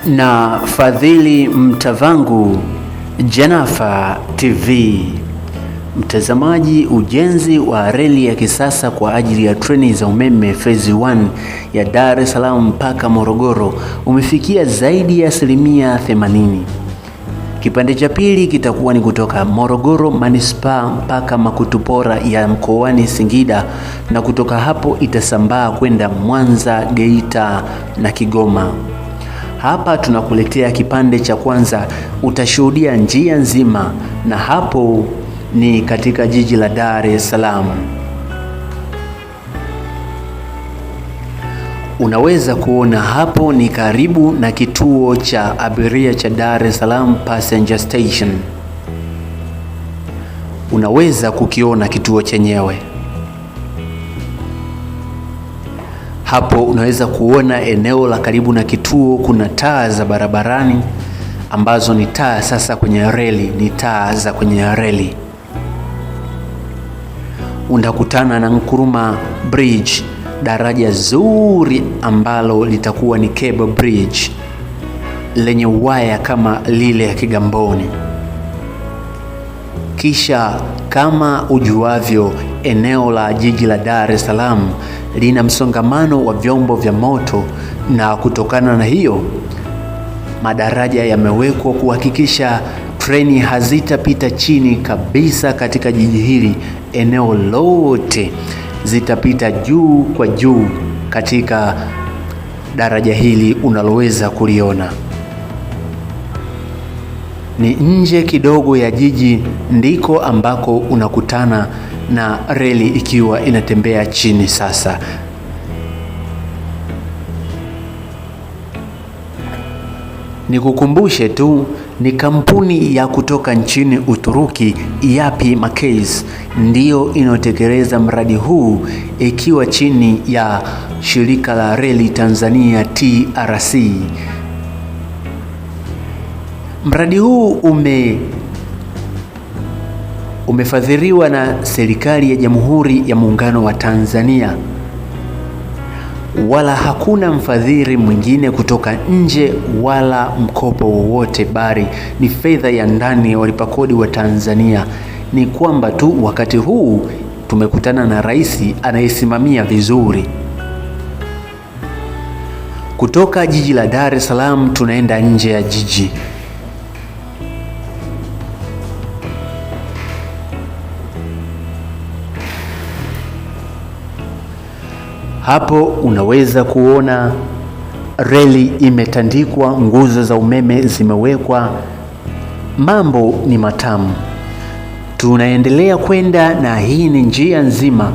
na Fadhili Mtavangu, Janafa TV. Mtazamaji, ujenzi wa reli ya kisasa kwa ajili ya treni za umeme phase 1 ya Dar es Salaam mpaka Morogoro umefikia zaidi ya 80%. Kipande cha pili kitakuwa ni kutoka Morogoro Manispaa mpaka Makutupora ya mkoani Singida, na kutoka hapo itasambaa kwenda Mwanza, Geita na Kigoma. Hapa tunakuletea kipande cha kwanza, utashuhudia njia nzima, na hapo ni katika jiji la Dar es Salaam. Unaweza kuona hapo ni karibu na kituo cha abiria cha Dar es Salaam Passenger Station. Unaweza kukiona kituo chenyewe. Hapo unaweza kuona eneo la karibu na kituo, kuna taa za barabarani ambazo ni taa sasa kwenye reli, ni taa za kwenye reli. Unakutana na Nkuruma Bridge, daraja zuri ambalo litakuwa ni cable bridge lenye waya kama lile ya Kigamboni. Kisha kama ujuavyo, eneo la jiji la Dar es Salaam lina msongamano wa vyombo vya moto, na kutokana na hiyo madaraja yamewekwa kuhakikisha treni hazitapita chini kabisa katika jiji hili. Eneo lote zitapita juu kwa juu katika daraja hili unaloweza kuliona. Ni nje kidogo ya jiji ndiko ambako unakutana na reli ikiwa inatembea chini. Sasa nikukumbushe tu, ni kampuni ya kutoka nchini Uturuki, Yapi Makez, ndiyo inayotekeleza mradi huu ikiwa chini ya shirika la reli Tanzania TRC. Mradi huu umefadhiliwa na serikali ya Jamhuri ya Muungano wa Tanzania, wala hakuna mfadhili mwingine kutoka nje wala mkopo wowote, bali ni fedha ya ndani ya walipa kodi wa Tanzania. Ni kwamba tu wakati huu tumekutana na rais anayesimamia vizuri. Kutoka jiji la Dar es Salaam tunaenda nje ya jiji. Hapo unaweza kuona reli imetandikwa, nguzo za umeme zimewekwa, mambo ni matamu. Tunaendelea kwenda, na hii ni njia nzima.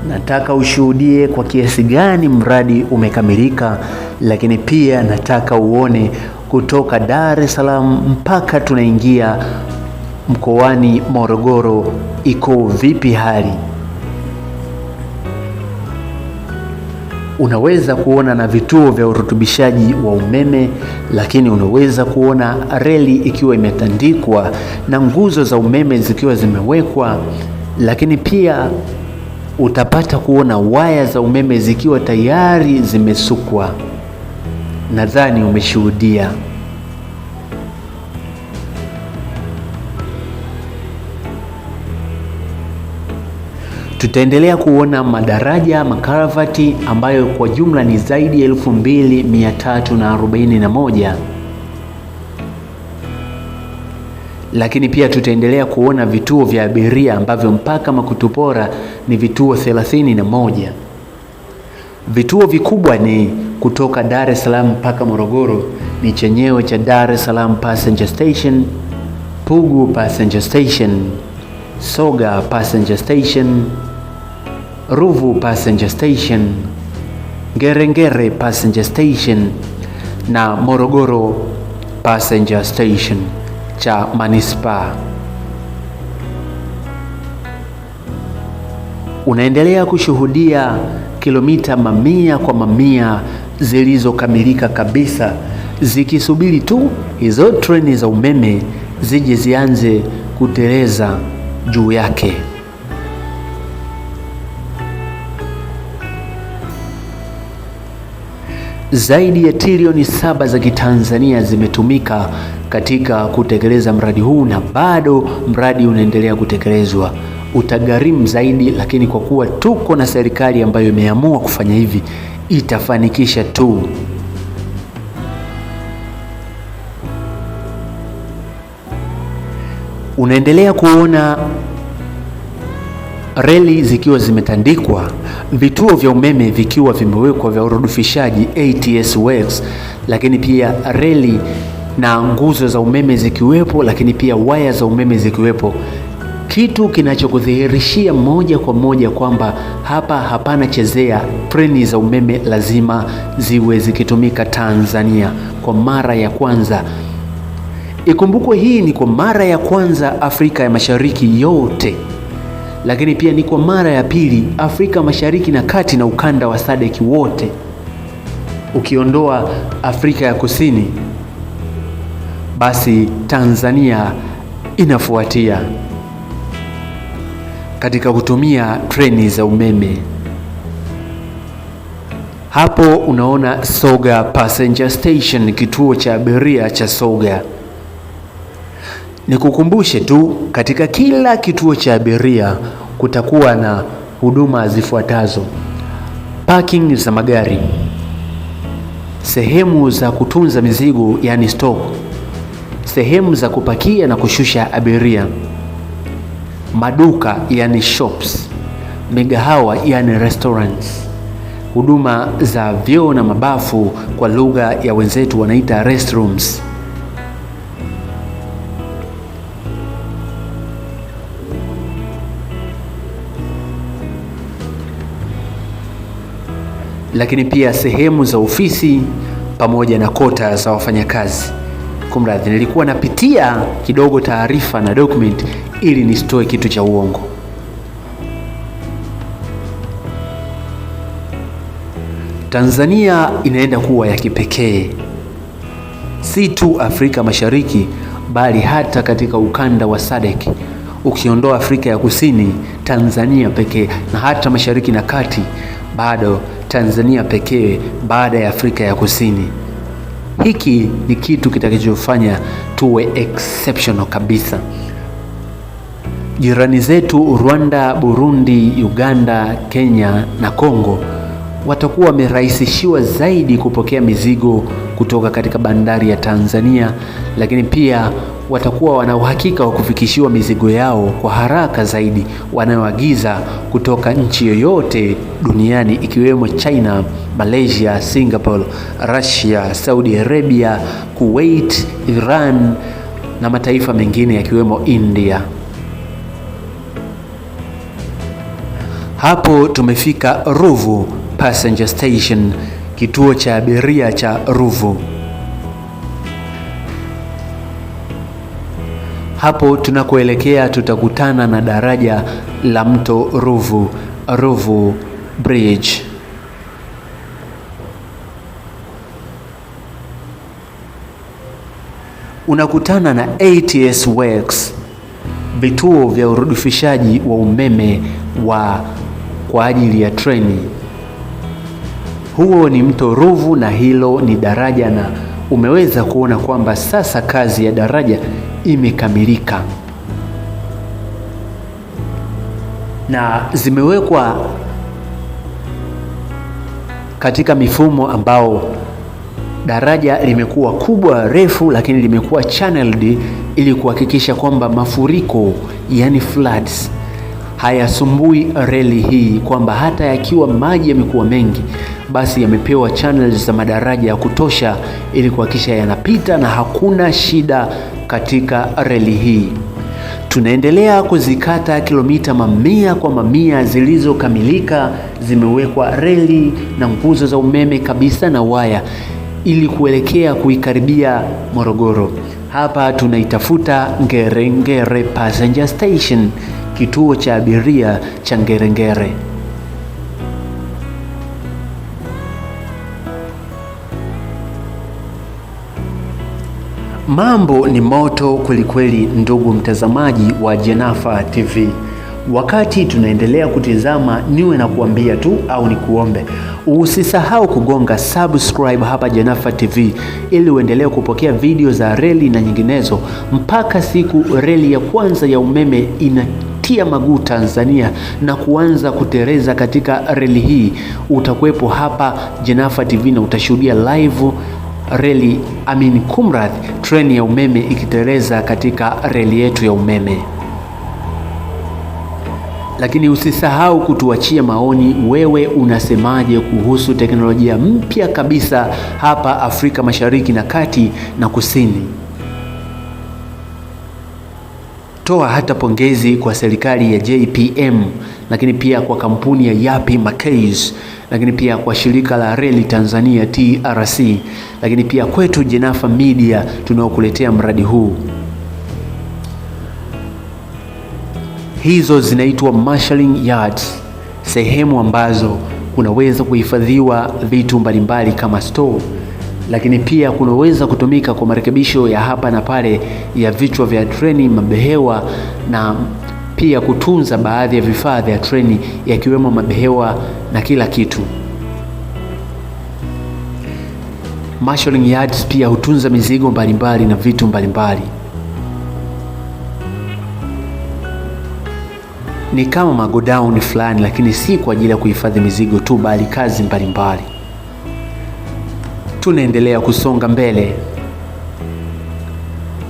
Nataka ushuhudie kwa kiasi gani mradi umekamilika, lakini pia nataka uone kutoka Dar es Salaam mpaka tunaingia mkoani Morogoro iko vipi hali. Unaweza kuona na vituo vya urutubishaji wa umeme, lakini unaweza kuona reli ikiwa imetandikwa na nguzo za umeme zikiwa zimewekwa, lakini pia utapata kuona waya za umeme zikiwa tayari zimesukwa. Nadhani umeshuhudia. Tutaendelea kuona madaraja, makaravati ambayo kwa jumla ni zaidi ya 2341. Lakini pia tutaendelea kuona vituo vya abiria ambavyo mpaka Makutupora ni vituo 31. Vituo vikubwa ni kutoka Dar es Salaam mpaka Morogoro ni chenyewe cha Dar es Salaam Passenger Station, Pugu Passenger Station, Soga Passenger Station, Ruvu Passenger Station, Ngerengere Passenger Station na Morogoro Passenger Station cha Manispaa. Unaendelea kushuhudia kilomita mamia kwa mamia zilizokamilika kabisa, zikisubiri tu hizo treni za umeme zije zianze kuteleza juu yake. Zaidi ya trilioni 7 za Kitanzania zimetumika katika kutekeleza mradi huu, na bado mradi unaendelea kutekelezwa. Utagharimu zaidi, lakini kwa kuwa tuko na serikali ambayo imeamua kufanya hivi, itafanikisha tu. Unaendelea kuona reli zikiwa zimetandikwa, vituo vya umeme vikiwa vimewekwa vya urudishaji ATS works, lakini pia reli na nguzo za umeme zikiwepo, lakini pia waya za umeme zikiwepo, kitu kinachokudhihirishia moja kwa moja kwamba hapa hapana chezea. Treni za umeme lazima ziwe zikitumika Tanzania kwa mara ya kwanza. Ikumbukwe hii ni kwa mara ya kwanza Afrika ya Mashariki yote, lakini pia ni kwa mara ya pili Afrika Mashariki na Kati na ukanda wa SADC wote, ukiondoa Afrika ya Kusini, basi Tanzania inafuatia katika kutumia treni za umeme. Hapo unaona Soga Passenger Station, kituo cha abiria cha Soga. Nikukumbushe tu, katika kila kituo cha abiria kutakuwa na huduma zifuatazo: parking za magari, sehemu za kutunza mizigo yani stock, sehemu za kupakia na kushusha abiria, maduka yani shops, migahawa yani restaurants, huduma za vyoo na mabafu, kwa lugha ya wenzetu wanaita restrooms. Lakini pia sehemu za ofisi pamoja na kota za wafanyakazi. Kumradhi, nilikuwa napitia kidogo taarifa na document ili nisitoe kitu cha uongo. Tanzania inaenda kuwa ya kipekee, si tu Afrika Mashariki bali hata katika ukanda wa SADC. Ukiondoa Afrika ya Kusini, Tanzania pekee, na hata Mashariki na Kati, bado Tanzania pekee baada ya Afrika ya Kusini. Hiki ni kitu kitakachofanya tuwe exceptional kabisa. Jirani zetu Rwanda, Burundi, Uganda, Kenya na Kongo watakuwa wamerahisishiwa zaidi kupokea mizigo kutoka katika bandari ya Tanzania, lakini pia watakuwa wana uhakika wa kufikishiwa mizigo yao kwa haraka zaidi wanayoagiza kutoka nchi yoyote duniani, ikiwemo China, Malaysia, Singapore, Russia, Saudi Arabia, Kuwait, Iran na mataifa mengine yakiwemo India. Hapo tumefika Ruvu Passenger Station, kituo cha abiria cha Ruvu. Hapo tunakoelekea tutakutana na daraja la mto Ruvu, Ruvu Bridge. Unakutana na ATS Works, vituo vya urudishaji wa umeme kwa ajili ya treni. Huo ni mto Ruvu na hilo ni daraja, na umeweza kuona kwamba sasa kazi ya daraja imekamilika na zimewekwa katika mifumo ambao daraja limekuwa kubwa refu, lakini limekuwa channeled ili kuhakikisha kwamba mafuriko yani floods hayasumbui reli hii, kwamba hata yakiwa maji yamekuwa mengi basi yamepewa channels za madaraja ya kutosha ili kuhakikisha yanapita na hakuna shida katika reli hii. Tunaendelea kuzikata kilomita mamia kwa mamia zilizokamilika, zimewekwa reli na nguzo za umeme kabisa na waya ili kuelekea kuikaribia Morogoro. Hapa tunaitafuta Ngerengere Passenger Station, kituo cha abiria cha Ngerengere. Mambo ni moto kwelikweli, ndugu mtazamaji wa Jenafa TV. Wakati tunaendelea kutizama, niwe na kuambia tu au nikuombe usisahau kugonga subscribe hapa Janafa TV ili uendelee kupokea video za reli na nyinginezo mpaka siku reli ya kwanza ya umeme inatia maguu Tanzania na kuanza kutereza katika reli hii. Utakuwepo hapa Janafa TV na utashuhudia live reli treni ya umeme ikitereza katika reli yetu ya umeme. Lakini usisahau kutuachia maoni, wewe unasemaje kuhusu teknolojia mpya kabisa hapa Afrika Mashariki na Kati na Kusini. Toa hata pongezi kwa serikali ya JPM, lakini pia kwa kampuni ya Yapi Makeys, lakini pia kwa shirika la Reli Tanzania TRC, lakini pia kwetu Janafa Media tunaokuletea mradi huu. Hizo zinaitwa marshalling yards, sehemu ambazo kunaweza kuhifadhiwa vitu mbalimbali kama store, lakini pia kunaweza kutumika kwa marekebisho ya hapa na pale ya vichwa vya treni, mabehewa, na pia kutunza baadhi ya vifaa vya treni yakiwemo mabehewa na kila kitu. Marshalling yards pia hutunza mizigo mbalimbali na vitu mbalimbali. Ni kama magodown fulani, lakini si kwa ajili ya kuhifadhi mizigo tu, bali kazi mbalimbali. Tunaendelea kusonga mbele.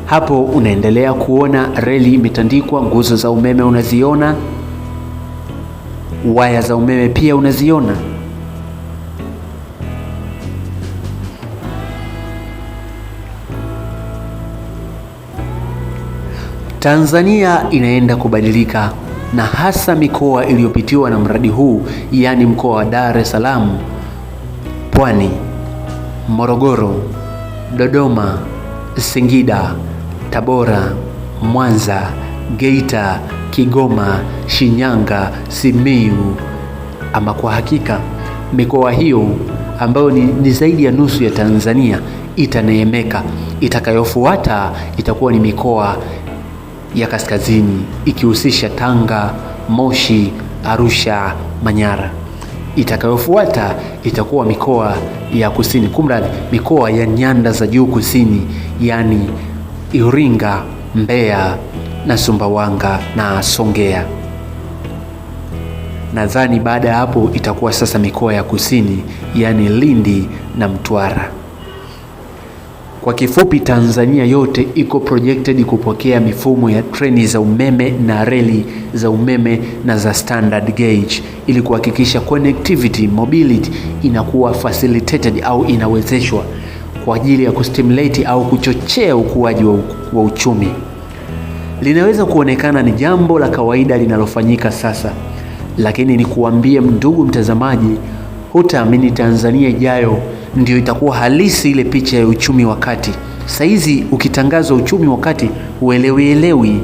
Hapo unaendelea kuona reli imetandikwa, nguzo za umeme unaziona, waya za umeme pia unaziona. Tanzania inaenda kubadilika, na hasa mikoa iliyopitiwa na mradi huu, yaani mkoa wa Dar es Salaam, Pwani, Morogoro, Dodoma, Singida, Tabora, Mwanza, Geita, Kigoma, Shinyanga, Simiyu. Ama kwa hakika mikoa hiyo ambayo ni zaidi ya nusu ya Tanzania itaneemeka. Itakayofuata itakuwa ni mikoa ya kaskazini ikihusisha Tanga, Moshi, Arusha, Manyara. Itakayofuata itakuwa mikoa ya kusini, mikoa ya nyanda za juu kusini, yani Iringa, Mbeya na Sumbawanga na Songea. Nadhani baada ya hapo itakuwa sasa mikoa ya kusini, yani Lindi na Mtwara. Kwa kifupi, Tanzania yote iko projected kupokea mifumo ya treni za umeme na reli za umeme na za standard gauge ili kuhakikisha connectivity, mobility inakuwa facilitated au inawezeshwa kwa ajili ya kustimulate au kuchochea ukuaji wa uchumi. Linaweza kuonekana ni jambo la kawaida linalofanyika sasa, lakini ni kuambie ndugu mtazamaji, hutaamini Tanzania ijayo ndio itakuwa halisi ile picha ya uchumi wa kati. Saizi ukitangazwa uchumi wa kati uelewi,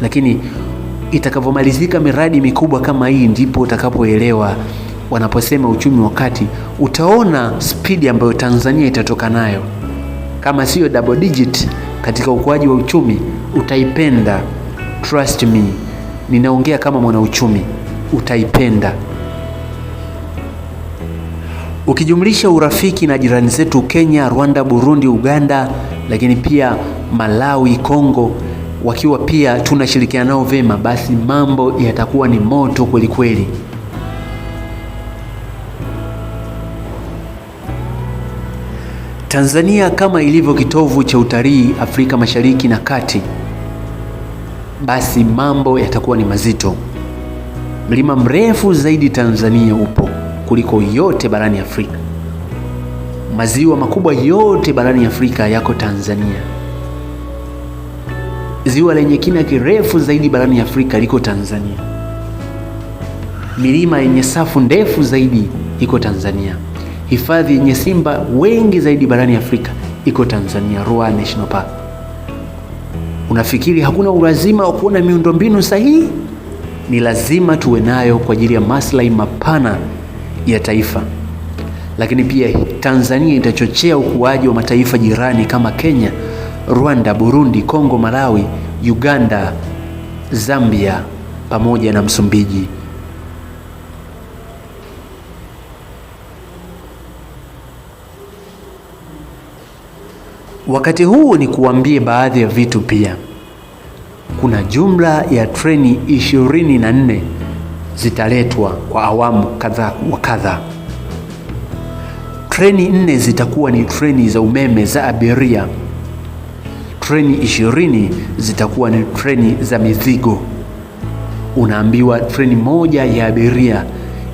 lakini itakapomalizika miradi mikubwa kama hii ndipo utakapoelewa. Wanaposema uchumi wa kati, utaona speed ambayo Tanzania itatoka nayo. Kama sio double digit katika ukuaji wa uchumi, utaipenda. Trust me, ninaongea kama mwana uchumi, utaipenda. Ukijumlisha urafiki na jirani zetu Kenya, Rwanda, Burundi, Uganda, lakini pia Malawi, Kongo, wakiwa pia tunashirikiana nao vema, basi mambo yatakuwa ni moto kweli kweli. Tanzania kama ilivyo kitovu cha utalii Afrika Mashariki na Kati, basi mambo yatakuwa ni mazito. Mlima mrefu zaidi Tanzania upo kuliko yote barani Afrika. Maziwa makubwa yote barani Afrika yako Tanzania. Ziwa lenye kina kirefu zaidi barani Afrika liko Tanzania. Milima yenye safu ndefu zaidi iko Tanzania. Hifadhi yenye simba wengi zaidi barani Afrika iko Tanzania, Ruaha National Park. Unafikiri hakuna ulazima wa kuona miundombinu sahihi? Ni lazima tuwe nayo kwa ajili ya maslahi mapana ya taifa. Lakini pia Tanzania itachochea ukuaji wa mataifa jirani kama Kenya, Rwanda, Burundi, Kongo, Malawi, Uganda, Zambia, pamoja na Msumbiji. Wakati huu ni kuambie baadhi ya vitu pia. Kuna jumla ya treni 24 zitaletwa kwa awamu kadha wa kadha. Treni 4 zitakuwa ni treni za umeme za abiria. Treni 20 zitakuwa ni treni za mizigo. Unaambiwa treni moja ya abiria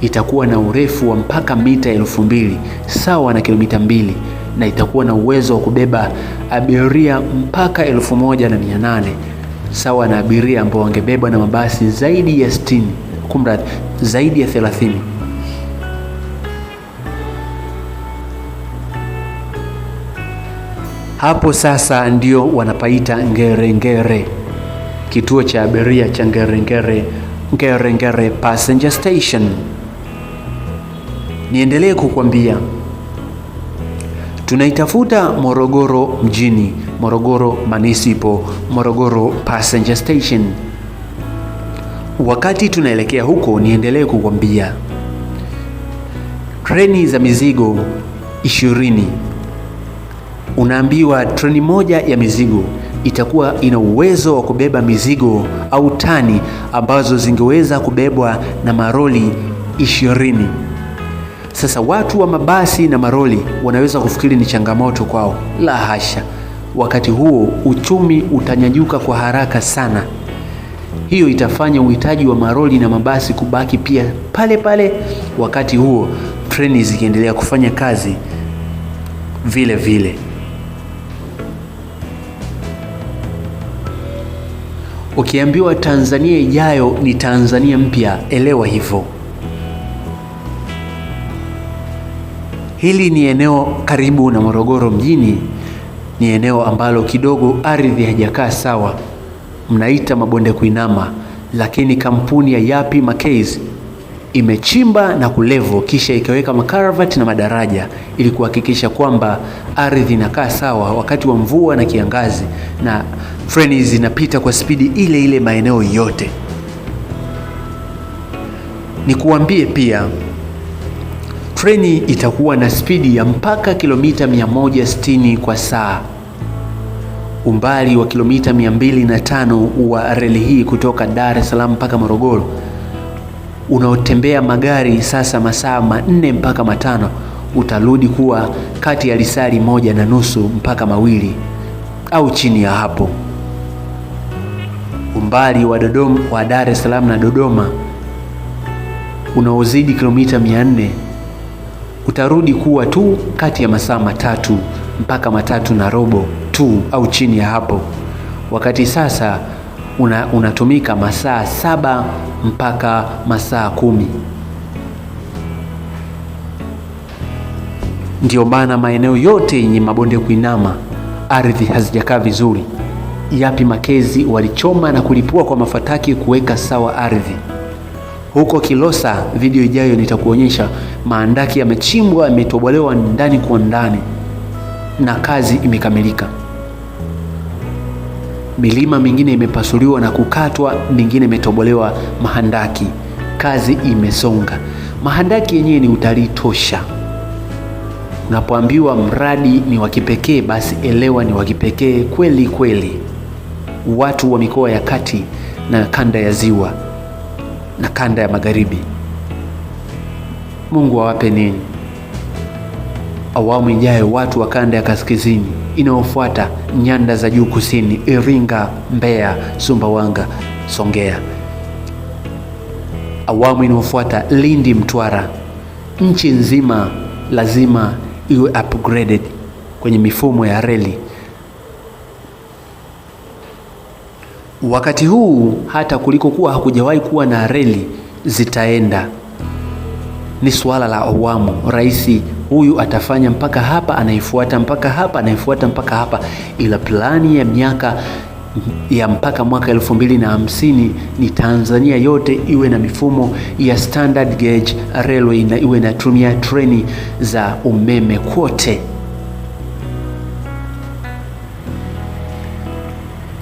itakuwa na urefu wa mpaka mita 2000 sawa na kilomita 2, na itakuwa na uwezo wa kubeba abiria mpaka 1800 sawa na abiria ambao wangebebwa na mabasi zaidi ya 60, zaidi ya 30. Hapo sasa ndio wanapaita Ngerengere, kituo cha abiria cha Ngerengere passenger station. Niendelee kukwambia, tunaitafuta Morogoro mjini, Morogoro municipal, Morogoro passenger station. Wakati tunaelekea huko, niendelee kukwambia treni za mizigo 20. Unaambiwa treni moja ya mizigo itakuwa ina uwezo wa kubeba mizigo au tani ambazo zingeweza kubebwa na maroli 20. Sasa watu wa mabasi na maroli wanaweza kufikiri ni changamoto kwao. La hasha. Wakati huo uchumi utanyanyuka kwa haraka sana. Hiyo itafanya uhitaji wa maroli na mabasi kubaki pia pale pale, wakati huo treni zikiendelea kufanya kazi vile vile. Ukiambiwa Tanzania ijayo ni Tanzania mpya, elewa hivyo. Hili ni eneo karibu na Morogoro mjini, ni eneo ambalo kidogo ardhi haijakaa sawa, mnaita mabonde kuinama, lakini kampuni ya Yapi Makezi imechimba na kulevo kisha ikaweka makaravati na madaraja ili kuhakikisha kwamba ardhi inakaa sawa wakati wa mvua na kiangazi, na treni zinapita kwa spidi ile ile maeneo yote. Nikuambie pia treni itakuwa na spidi ya mpaka kilomita 160 kwa saa. Umbali wa kilomita 205 wa reli hii kutoka Dar es Salaam mpaka Morogoro unaotembea magari sasa masaa 4 mpaka 5 utarudi kuwa kati ya lisali 1.5 mpaka 2 au chini ya hapo. Umbali wa Dar es Salaam na Dodoma unaozidi kilomita 400 utarudi kuwa tu kati ya masaa 3 mpaka 3.5 tu au chini ya hapo, wakati sasa unatumika masaa 7 mpaka masaa 10. Ndio maana maeneo yote yenye mabonde kuinama ardhi hazijakaa vizuri. Yapi Makezi walichoma na kulipua kwa mafataki kuweka sawa ardhi. Huko Kilosa, video ijayo nitakuonyesha maandaki yamechimbwa, yametobolewa ndani kwa ndani na kazi imekamilika. Milima mingine imepasuliwa na kukatwa, mingine imetobolewa mahandaki. Kazi imesonga. Mahandaki yenyewe ni utalii tosha. Unapoambiwa mradi ni wa kipekee, basi elewa ni wa kipekee kweli kweli. Watu wa mikoa ya kati na kanda ya ziwa na kanda ya magharibi, Mungu awape nini. Awamu ijayo watu wa kanda ya kaskazini inayofuata nyanda za juu kusini, Iringa, Mbeya, Sumbawanga, Songea. Awamu inayofuata Lindi, Mtwara. Nchi nzima lazima iwe upgraded kwenye mifumo ya reli. Wakati huu hata kuliko kuwa hakujawahi kuwa na reli zitaenda. Ni suala la awamu. Rais huyu atafanya mpaka hapa, anaifuata mpaka hapa, anaifuata mpaka hapa, ila plani ya miaka ya mpaka mwaka 2050 ni Tanzania yote iwe na mifumo ya standard gauge railway na iwe na tumia treni za umeme kote.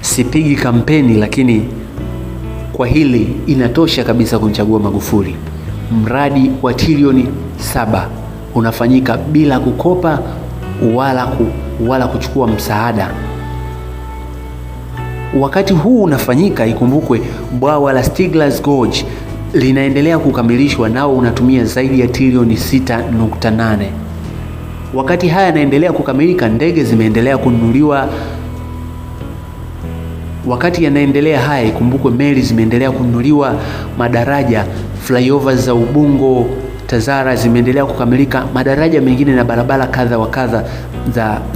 Sipigi kampeni, lakini kwa hili inatosha kabisa kumchagua Magufuli. Mradi wa trilioni 7 unafanyika bila kukopa wala kuchukua msaada. Wakati huu unafanyika, ikumbukwe bwawa la Stigler's Gorge linaendelea kukamilishwa, nao unatumia zaidi ya trilioni 6.8. Wakati haya yanaendelea kukamilika, ndege zimeendelea kununuliwa. Wakati yanaendelea haya, ikumbukwe meli zimeendelea kununuliwa, madaraja, flyovers za Ubungo, Tazara zimeendelea kukamilika, madaraja mengine na barabara kadha wa kadha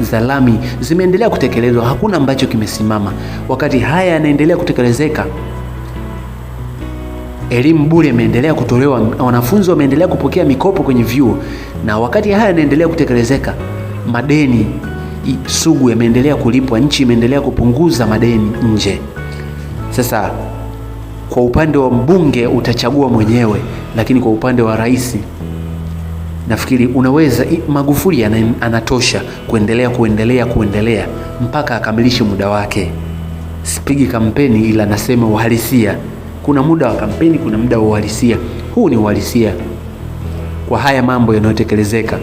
za lami zimeendelea kutekelezwa. Hakuna ambacho kimesimama. Wakati haya yanaendelea kutekelezeka, elimu bure imeendelea kutolewa, wanafunzi wameendelea kupokea mikopo kwenye vyuo. Na wakati haya yanaendelea kutekelezeka, madeni sugu yameendelea kulipwa, nchi imeendelea kupunguza madeni nje. Sasa kwa upande wa mbunge utachagua mwenyewe, lakini kwa upande wa rais nafikiri unaweza, Magufuli anatosha kuendelea mpaka akamilishe muda wake. Sipigi kampeni, ila nasema uhalisia. Kuna muda wa kampeni, kuna muda wa uhalisia. Huu ni uhalisia kwa haya mambo yanayotekelezeka.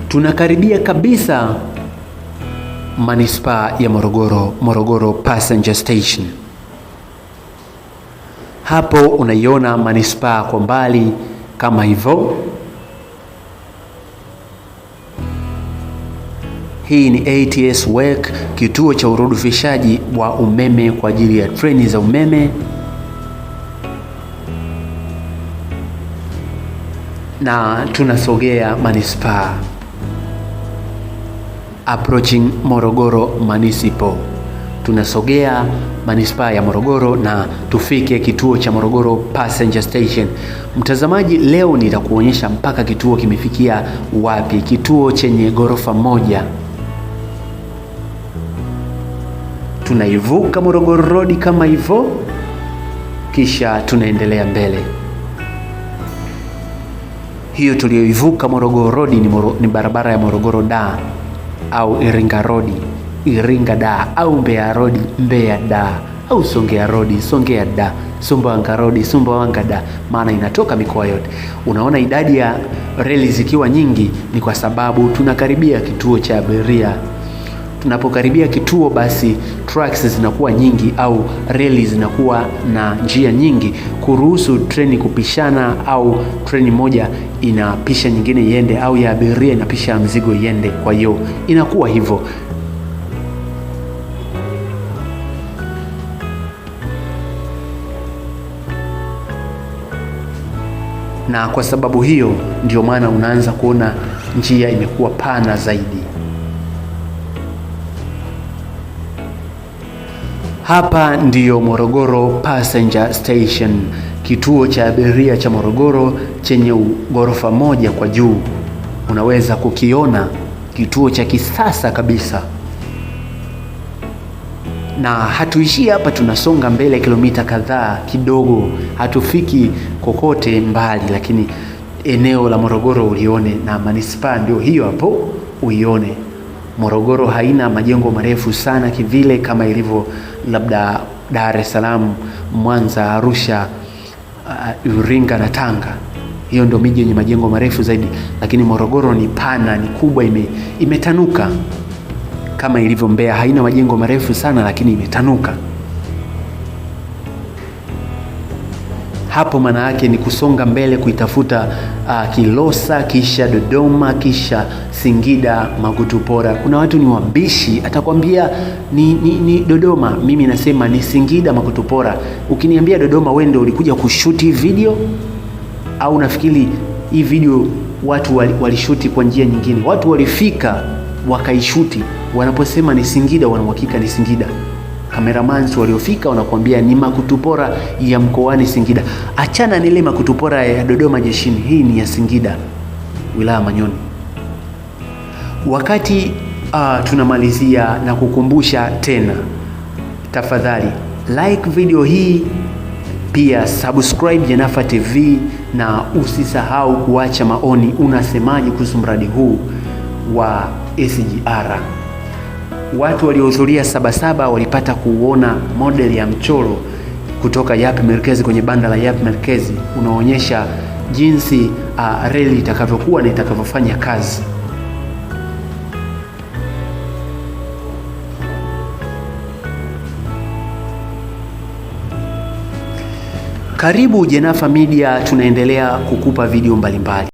Tunakaribia kabisa manispaa ya Morogoro passenger station. Hapo unaiona manispaa kwa mbali kama hivyo. Hii ni ATS Work, kituo cha urudishaji wa umeme kwa ajili ya treni za umeme. Na tunasogea manispaa, approaching Morogoro municipal. Tunasogea manispaa ya Morogoro na tufike kituo cha Morogoro passenger station. Mtazamaji, leo nitakuonyesha mpaka kituo kimefikia wapi. Kituo chenye ghorofa 1. Tunaivuka Morogoro Road kama hivyo, kisha tunaendelea mbele. Hiyo tuliyoivuka Morogoro Road ni barabara ya Morogoro Da au Iringa Road, Iringa Da, au Mbeya Road, Mbeya Da, au Songea Road, Songea Da, Sumbawanga Road, Sumbawanga Da, maana inatoka mikoa yote. Unaona idadi ya reli zikiwa nyingi ni kwa sababu tunakaribia kituo cha abiria. Tunapokaribia kituo, basi tracks zinakuwa nyingi au reli zinakuwa na njia nyingi kuruhusu treni kupishana, au treni moja inapisha nyingine iende, au ya abiria inapisha mzigo iende. Kwa hiyo inakuwa hivyo. Na kwa sababu hiyo ndio maana unaanza kuona njia imekuwa pana zaidi. Hapa ndiyo Morogoro passenger station, kituo cha abiria cha Morogoro chenye ghorofa 1 kwa juu. Unaweza kukiona kituo cha kisasa kabisa. Na hatuishii hapa, tunasonga mbele kilomita kadhaa kidogo, hatufiki kokote mbali, lakini eneo la Morogoro ulione, na manispaa ndio hiyo hapo uione. Morogoro haina majengo marefu sana kivile kama ilivyo labda Dar es Salaam, Mwanza, Arusha, Iringa na Tanga. Hiyo ndio miji yenye majengo marefu zaidi, lakini Morogoro ni pana, ni kubwa, imetanuka. Kama ilivyo Mbeya haina majengo marefu sana, lakini imetanuka. Hapo maana yake ni kusonga mbele kuitafuta Kilosa, kisha Dodoma, kisha Singida, Makutupora. Kuna watu ni wabishi, atakwambia ni Dodoma. Mimi nasema ni Singida, Makutupora. Ukiniambia Dodoma, wewe ndio ulikuja kushuti video, au nafikiri hii video watu walishuti kwa njia nyingine? Watu walifika wakaishuti. Wanaposema ni Singida, wanauhakika ni Singida. Cameramans waliofika wanakuambia ni Makutupora ya mkoani Singida. Achana nile Makutupora ya Dodoma jeshini, hii ni ya Singida, wilaya Manyoni. Wakati tunamalizia na kukumbusha tena, tafadhali like video hii, pia subscribe Janafa TV, na usisahau kuacha maoni. Unasemaje kuhusu mradi huu wa SGR? watu waliohudhuria Sabasaba walipata kuona model ya mchoro kutoka Yapi Merkezi kwenye banda la Yapi Merkezi, unaonyesha jinsi reli itakavyokuwa na itakavyofanya kazi. Karibu Jenafa Media, tunaendelea kukupa video mbalimbali.